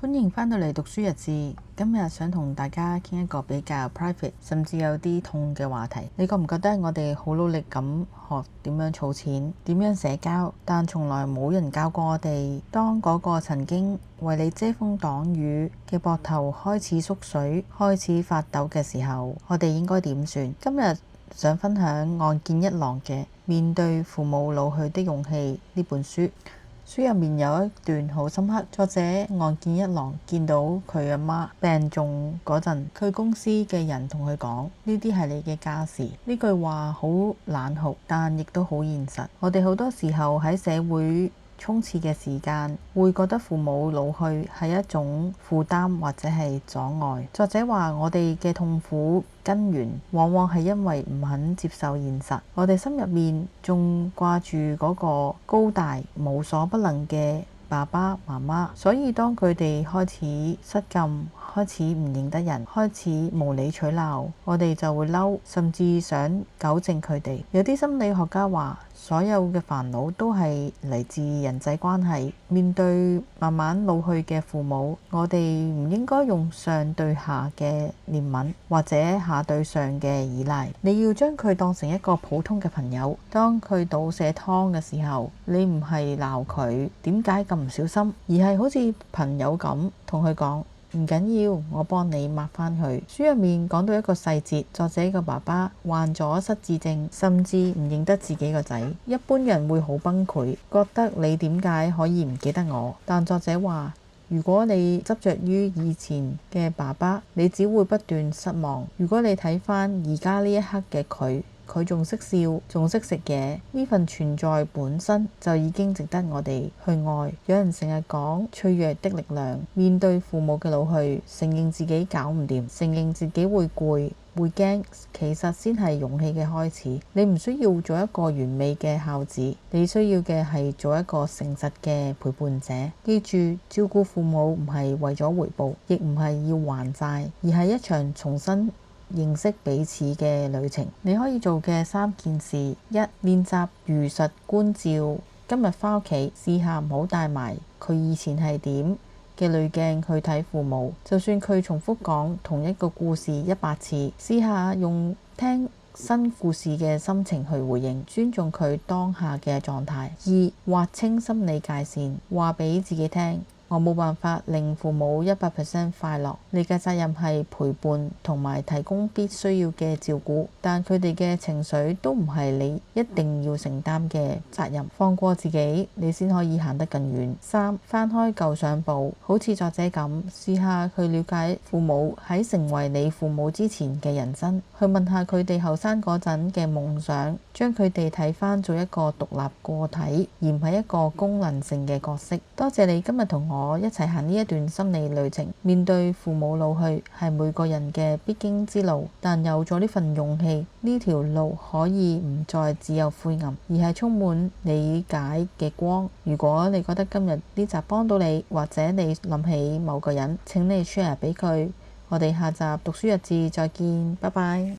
歡迎返到嚟讀書日誌。今日想同大家傾一個比較 private，甚至有啲痛嘅話題。你覺唔覺得我哋好努力咁學點樣儲錢、點樣社交，但從來冇人教過我哋，當嗰個曾經為你遮風擋雨嘅膊頭開始縮水、開始發抖嘅時候，我哋應該點算？今日想分享岸見一郎嘅《面對父母老去的勇氣》呢本書。書入面有一段好深刻，作者岸見一郎見到佢阿媽病重嗰陣，佢公司嘅人同佢講：呢啲係你嘅家事。呢句話好冷酷，但亦都好現實。我哋好多時候喺社會衝刺嘅時間，會覺得父母老去係一種負擔或者係阻礙。作者話：我哋嘅痛苦根源往往係因為唔肯接受現實，我哋心入面仲掛住嗰個高大無所不能嘅爸爸媽媽，所以當佢哋開始失禁，開始唔認得人，開始無理取鬧，我哋就會嬲，甚至想糾正佢哋。有啲心理學家話，所有嘅煩惱都係嚟自人際關係。面對慢慢老去嘅父母，我哋唔應該用上對下嘅憐憫，或者下對上嘅依賴。你要將佢當成一個普通嘅朋友。當佢倒瀉湯嘅時候，你唔係鬧佢點解咁唔小心，而係好似朋友咁同佢講：唔緊要，我幫你抹返去。書入面講到一個細節，作者個爸爸患咗失智症，甚至唔認得自己個仔。一般人會好崩潰，覺得你點解可以唔記得我？但作者話，如果你執着於以前嘅爸爸，你只會不斷失望。如果你睇返而家呢一刻嘅佢仲識笑，仲識食嘢，呢份存在本身就已經值得我哋去愛。有人成日講脆弱的力量，面對父母嘅老去，承認自己搞唔掂，承認自己會攰會驚，其實先係勇氣嘅開始。你唔需要做一個完美嘅孝子，你需要嘅係做一個誠實嘅陪伴者。記住，照顧父母唔係為咗回報，亦唔係要還債，而係一場重新認識彼此嘅旅程。你可以做嘅3件事：一、練習如實觀照。今日返屋企，試下唔好帶埋佢以前係點嘅濾鏡去睇父母，就算佢重複講同一個故事100次，試下用聽新故事嘅心情去回應，尊重佢當下嘅狀態。2、劃清心理界線，話俾自己聽：我冇辦法令父母100% 快樂，你嘅責任係陪伴同埋提供必須要嘅照顧，但佢哋嘅情緒都唔係你一定要承擔嘅責任。放過自己，你先可以行得更遠。3、翻開舊相簿，好似作者咁，試下去了解父母喺成為你父母之前嘅人生，去問下佢哋後生嗰陣嘅夢想，將佢哋睇返做一個獨立個體，而唔係一個功能性嘅角色。多謝你今日同我一齊行呢一段心理旅程。面對父母老去係每個人嘅必經之路，但有咗呢份勇氣，呢條路可以唔再只有灰暗，而係充滿理解嘅光。如果你覺得今日呢集幫到你，或者你諗起某個人，請你 share 俾佢。我哋下集讀書日誌再見，拜拜。